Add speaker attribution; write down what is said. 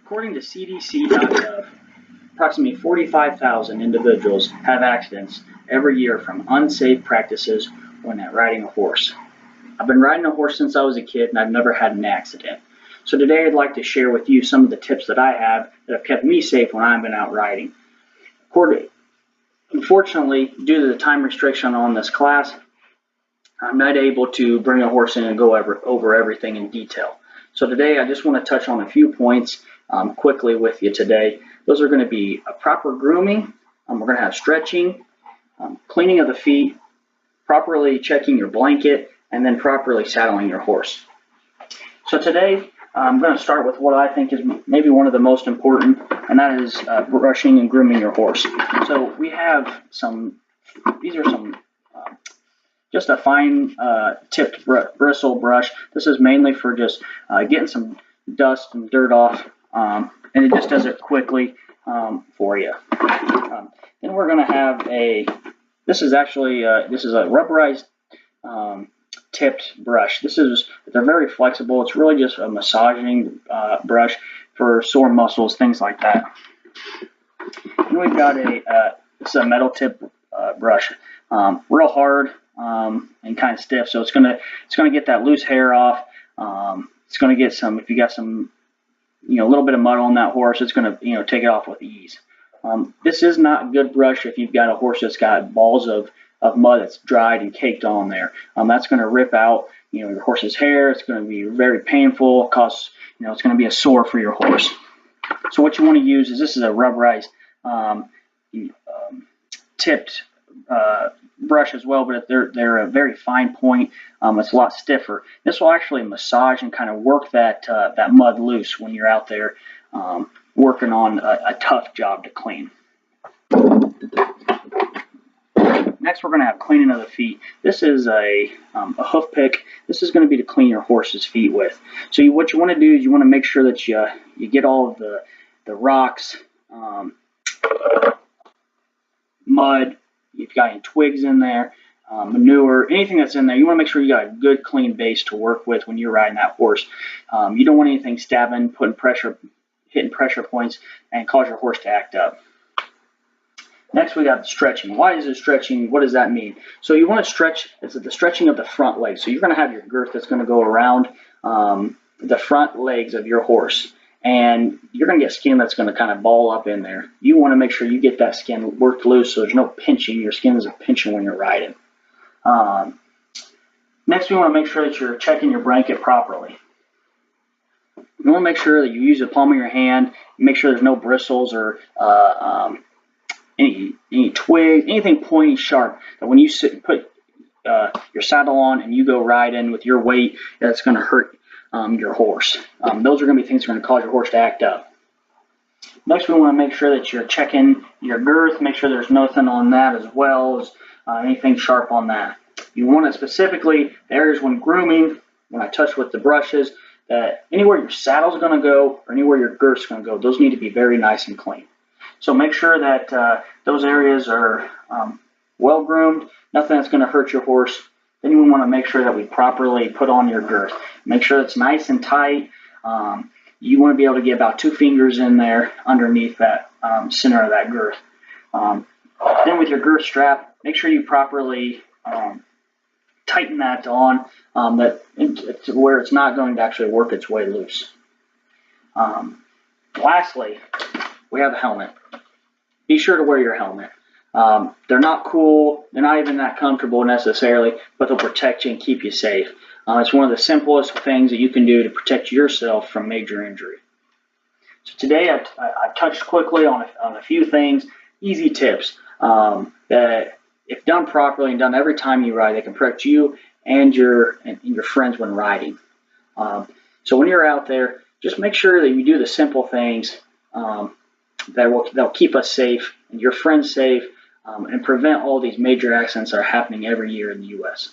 Speaker 1: According to CDC.gov, approximately 45,000 individuals have accidents every year from unsafe practices when riding a horse. I've been riding a horse since I was a kid and I've never had an accident. So today I'd like to share with you some of the tips that I have that have kept me safe when I've been out riding. Unfortunately, due to the time restriction on this class, I'm not able to bring a horse in and go over everything in detail. So today I just want to touch on a few points quickly with you today. Those are going to be a proper grooming, we're going to have stretching, cleaning of the feet, properly checking your blanket, and then properly saddling your horse. So today I'm going to start with what I think is maybe one of the most important, and that is brushing and grooming your horse. So we have these are some just a fine tipped bristle brush. This is mainly for just getting some dust and dirt off, and it just does it quickly for you. Then we're going to have this is a rubberized tipped brush. They're very flexible. It's really just a massaging brush for sore muscles, things like that. And we've got this is a metal tip brush, real hard and kind of stiff, so it's gonna get that loose hair off. It's gonna get some, if you got some, a little bit of mud on that horse, it's gonna take it off with ease. This is not a good brush if you've got a horse that's got balls of mud that's dried and caked on there. That's going to rip out your horse's hair. It's going to be very painful. It's going to be a sore for your horse. So what you want to use is, this is a rubberized tipped brush as well, but they're a very fine point. It's a lot stiffer. This will actually massage and kind of work that mud loose when you're out there working on a tough job to clean. Next, we're going to have cleaning of the feet. This is a hoof pick. This is going to be to clean your horse's feet with. So what you want to do is you want to make sure that you get all of the rocks, mud, if you've got any twigs in there, manure, anything that's in there. You want to make sure you got a good clean base to work with when you're riding that horse. You don't want anything stabbing, hitting pressure points, and cause your horse to act up. Next, we got the stretching. Why is it stretching? What does that mean? So you want to stretch, it's the stretching of the front legs. So you're going to have your girth that's going to go around the front legs of your horse. And you're going to get skin that's going to kind of ball up in there. You want to make sure you get that skin worked loose so there's no pinching. Your skin isn't pinching when you're riding. Next, we want to make sure that you're checking your blanket properly. You want to make sure that you use the palm of your hand. Make sure there's no bristles or any twig, anything pointy, sharp, that when you put your saddle on and you go riding with your weight, that's going to hurt your horse. Those are going to be things that are going to cause your horse to act up. Next, we want to make sure that you're checking your girth, make sure there's nothing on that as well as anything sharp on that. You want to specifically, the areas when grooming, when I touch with the brushes, that anywhere your saddle's going to go or anywhere your girth's going to go, those need to be very nice and clean. So make sure that those areas are well groomed, nothing that's going to hurt your horse. Then you want to make sure that we properly put on your girth. Make sure it's nice and tight. You want to be able to get about 2 fingers in there underneath that center of that girth. Then with your girth strap, make sure you properly tighten that on where it's not going to actually work its way loose. Lastly, we have a helmet. Be sure to wear your helmet. They're not cool. They're not even that comfortable necessarily, but they'll protect you and keep you safe. It's one of the simplest things that you can do to protect yourself from major injury. So today I touched quickly on a few things, easy tips that if done properly and done every time you ride, they can protect you and your friends when riding. So when you're out there, just make sure that you do the simple things that'll keep us safe and your friends safe, and prevent all these major accidents that are happening every year in the U.S.